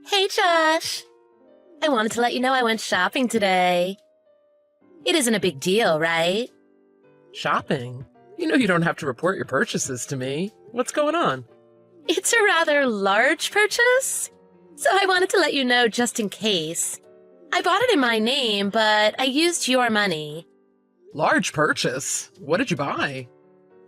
Hey, Josh. I wanted to let you know I went shopping today. It isn't a big deal, right? Shopping? You know you don't have to report your purchases to me. What's going on? It's a rather large purchase, so I wanted to let you know just in case. I bought it in my name, but I used your money. Large purchase? What did you buy?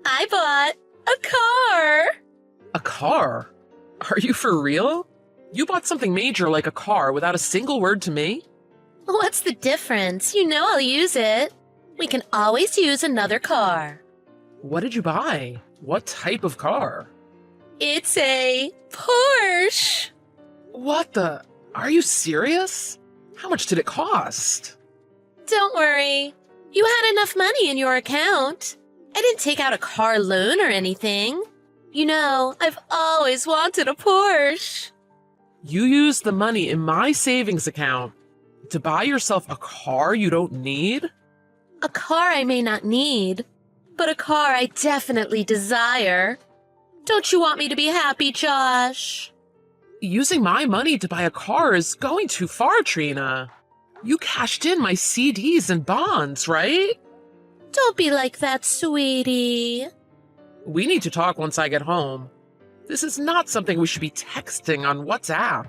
I bought a car! A car? Are you for real? You bought something major like a car without a single word to me? What's the difference? You know I'll use it. We can always use another car. What did you buy? What type of car? It's a Porsche! What the? Are you serious? How much did it cost? Don't worry. You had enough money in your account. I didn't take out a car loan or anything. You know, I've always wanted a Porsche. You used the money in my savings account to buy yourself a car you don't need? A car I may not need, but a car I definitely desire. Don't you want me to be happy, Josh? Using my money to buy a car is going too far, Trina. You cashed in my CDs and bonds, right? Don't be like that, sweetie. We need to talk once I get home. This is not something we should be texting on WhatsApp.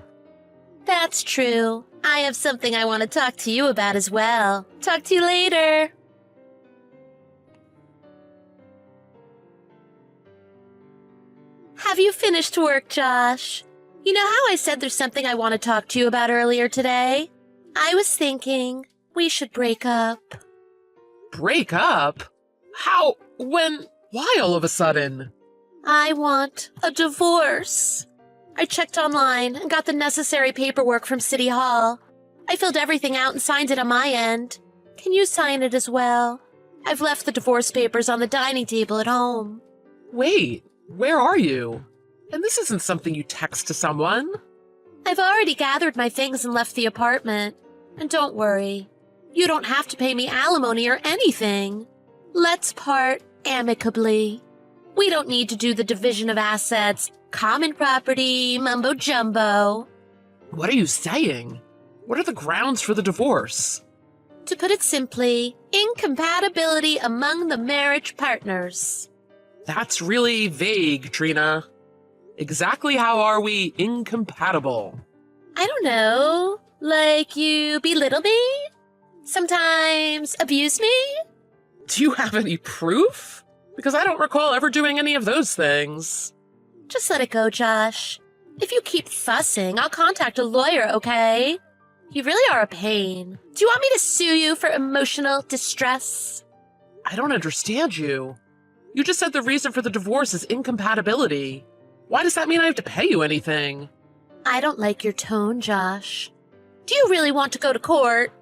That's true. I have something I want to talk to you about as well. Talk to you later. Have you finished work, Josh? You know how I said there's something I want to talk to you about earlier today? I was thinking we should break up. Break up? How? When? Why all of a sudden? I want a divorce. I checked online and got the necessary paperwork from City Hall. I filled everything out and signed it on my end. Can you sign it as well? I've left the divorce papers on the dining table at home. Wait, where are you? And this isn't something you text to someone. I've already gathered my things and left the apartment. And don't worry, you don't have to pay me alimony or anything. Let's part amicably. We don't need to do the division of assets, common property, mumbo jumbo. What are you saying? What are the grounds for the divorce? To put it simply, incompatibility among the marriage partners. That's really vague, Trina. Exactly how are we incompatible? I don't know. Like you belittle me? Sometimes abuse me? Do you have any proof? Because I don't recall ever doing any of those things. Just let it go, Josh. If you keep fussing, I'll contact a lawyer, okay? You really are a pain. Do you want me to sue you for emotional distress? I don't understand you. You just said the reason for the divorce is incompatibility. Why does that mean I have to pay you anything? I don't like your tone, Josh. Do you really want to go to court?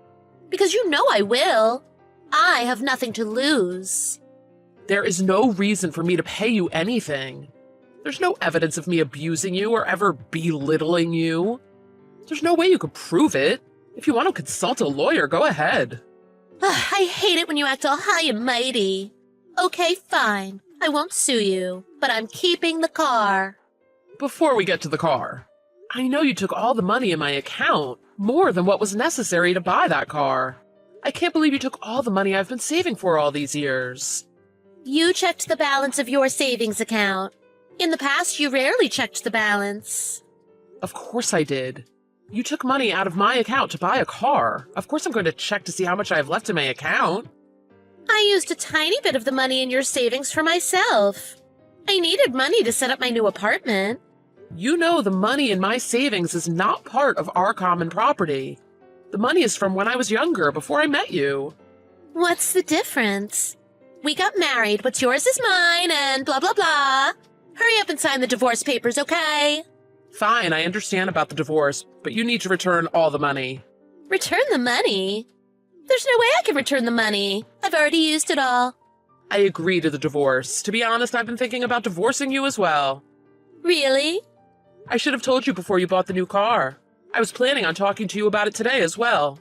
Because you know I will. I have nothing to lose. There is no reason for me to pay you anything. There's no evidence of me abusing you or ever belittling you. There's no way you could prove it. If you want to consult a lawyer, go ahead. I hate it when you act all high and mighty. Okay, fine. I won't sue you, but I'm keeping the car. Before we get to the car, I know you took all the money in my account, more than what was necessary to buy that car. I can't believe you took all the money I've been saving for all these years. You checked the balance of your savings account. In the past, you rarely checked the balance. Of course I did. You took money out of my account to buy a car. Of course I'm going to check to see how much I have left in my account. I used a tiny bit of the money in your savings for myself. I needed money to set up my new apartment. You know the money in my savings is not part of our common property. The money is from when I was younger, before I met you. What's the difference? We got married, what's yours is mine, and blah, blah, blah. Hurry up and sign the divorce papers, okay? Fine, I understand about the divorce, but you need to return all the money. Return the money? There's no way I can return the money. I've already used it all. I agree to the divorce. To be honest, I've been thinking about divorcing you as well. Really? I should have told you before you bought the new car. I was planning on talking to you about it today as well.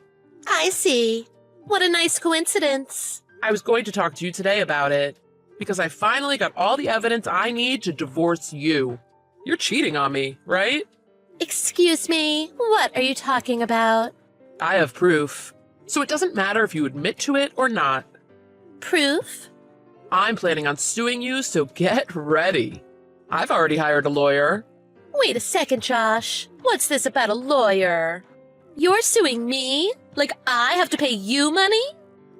I see. What a nice coincidence. I was going to talk to you today about it, because I finally got all the evidence I need to divorce you. You're cheating on me, right? Excuse me, what are you talking about? I have proof, so it doesn't matter if you admit to it or not. Proof? I'm planning on suing you, so get ready. I've already hired a lawyer. Wait a second, Josh. What's this about a lawyer? You're suing me? Like I have to pay you money?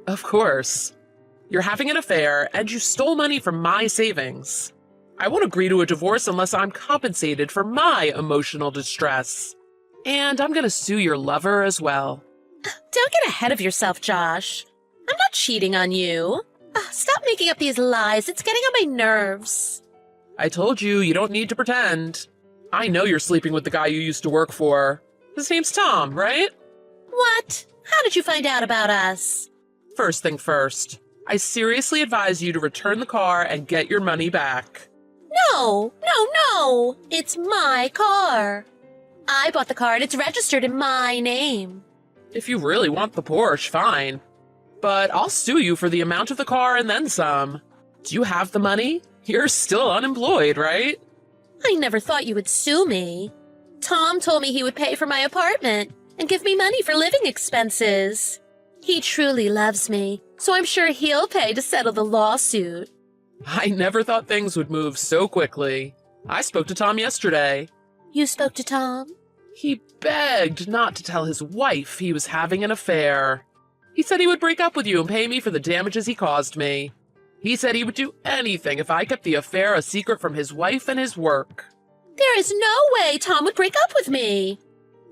Of course. You're having an affair, and you stole money from my savings. I won't agree to a divorce unless I'm compensated for my emotional distress. And I'm gonna sue your lover as well. Don't get ahead of yourself, Josh. I'm not cheating on you. Stop making up these lies. It's getting on my nerves. I told you, you don't need to pretend. I know you're sleeping with the guy you used to work for. His name's Tom, right? What? How did you find out about us? First thing first, I seriously advise you to return the car and get your money back. No. It's my car. I bought the car and it's registered in my name. If you really want the Porsche, fine. But I'll sue you for the amount of the car and then some. Do you have the money? You're still unemployed, right? I never thought you would sue me. Tom told me he would pay for my apartment and give me money for living expenses. He truly loves me, so I'm sure he'll pay to settle the lawsuit. I never thought things would move so quickly. I spoke to Tom yesterday. You spoke to Tom? He begged not to tell his wife he was having an affair. He said he would break up with you and pay me for the damages he caused me. He said he would do anything if I kept the affair a secret from his wife and his work. There is no way Tom would break up with me.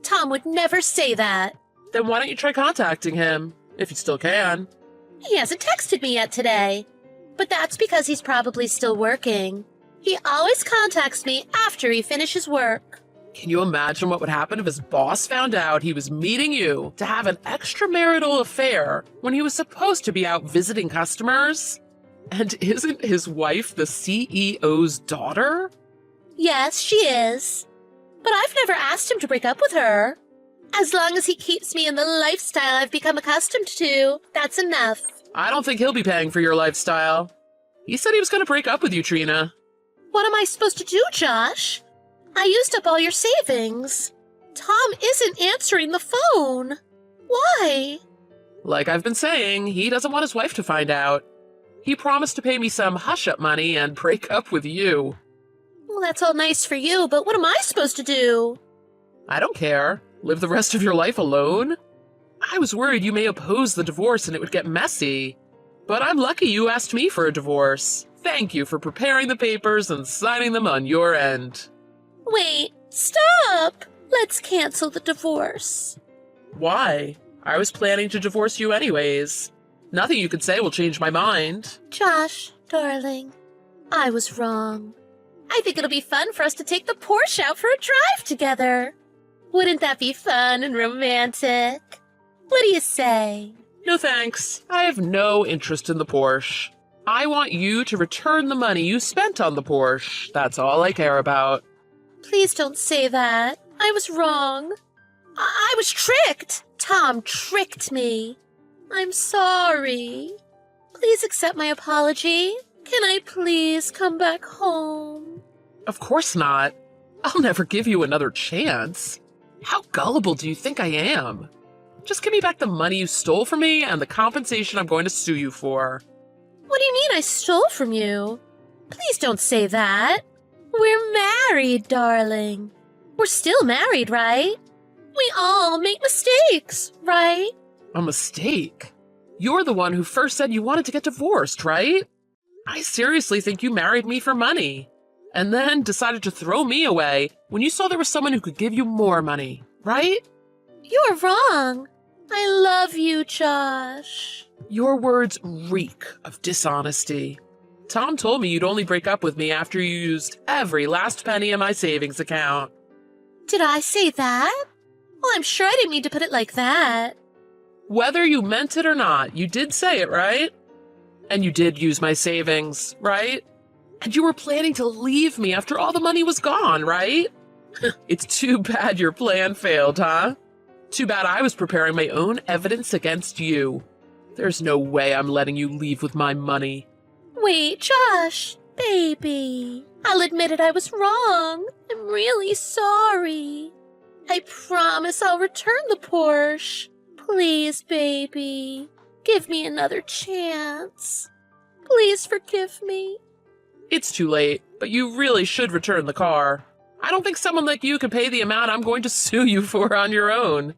Tom would never say that. Then why don't you try contacting him, if you still can? He hasn't texted me yet today. But that's because he's probably still working. He always contacts me after he finishes work. Can you imagine what would happen if his boss found out he was meeting you to have an extramarital affair when he was supposed to be out visiting customers? And isn't his wife the CEO's daughter? Yes, she is. But I've never asked him to break up with her. As long as he keeps me in the lifestyle I've become accustomed to, that's enough. I don't think he'll be paying for your lifestyle. He said he was going to break up with you, Trina. What am I supposed to do, Josh? I used up all your savings. Tom isn't answering the phone. Why? Like I've been saying, he doesn't want his wife to find out. He promised to pay me some hush-up money and break up with you. Well, that's all nice for you, but what am I supposed to do? I don't care. Live the rest of your life alone? I was worried you may oppose the divorce and it would get messy. But I'm lucky you asked me for a divorce. Thank you for preparing the papers and signing them on your end. Wait, stop! Let's cancel the divorce. Why? I was planning to divorce you anyways. Nothing you could say will change my mind. Josh, darling, I was wrong. I think it'll be fun for us to take the Porsche out for a drive together. Wouldn't that be fun and romantic? What do you say? No thanks. I have no interest in the Porsche. I want you to return the money you spent on the Porsche. That's all I care about. Please don't say that. I was wrong. I was tricked. Tom tricked me. I'm sorry. Please accept my apology. Can I please come back home? Of course not. I'll never give you another chance. How gullible do you think I am? Just give me back the money you stole from me and the compensation I'm going to sue you for. What do you mean I stole from you? Please don't say that. We're married, darling. We're still married, right? We all make mistakes, right? A mistake? You're the one who first said you wanted to get divorced, right? I seriously think you married me for money. And then decided to throw me away when you saw there was someone who could give you more money, right? You're wrong. I love you, Josh. Your words reek of dishonesty. Tom told me you'd only break up with me after you used every last penny in my savings account. Did I say that? Well, I'm sure I didn't mean to put it like that. Whether you meant it or not, you did say it, right? And you did use my savings, right? And you were planning to leave me after all the money was gone, right? It's too bad your plan failed, huh? Too bad I was preparing my own evidence against you. There's no way I'm letting you leave with my money. Wait, Josh, baby. I'll admit it, I was wrong. I'm really sorry. I promise I'll return the Porsche. Please, baby. Give me another chance. Please forgive me. It's too late, but you really should return the car. I don't think someone like you can pay the amount I'm going to sue you for on your own.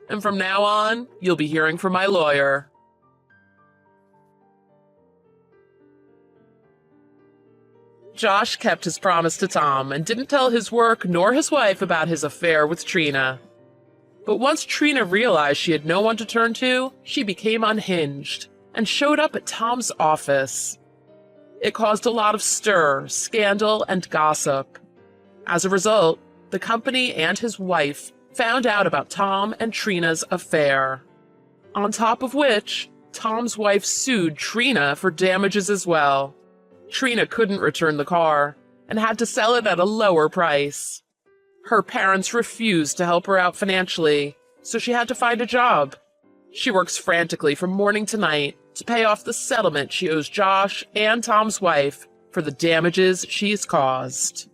And from now on, you'll be hearing from my lawyer. Josh kept his promise to Tom and didn't tell his work nor his wife about his affair with Trina. But once Trina realized she had no one to turn to, she became unhinged and showed up at Tom's office. It caused a lot of stir, scandal, and gossip. As a result, the company and his wife found out about Tom and Trina's affair. On top of which, Tom's wife sued Trina for damages as well. Trina couldn't return the car and had to sell it at a lower price. Her parents refused to help her out financially, so she had to find a job. She works frantically from morning to night to pay off the settlement she owes Josh and Tom's wife for the damages she's caused.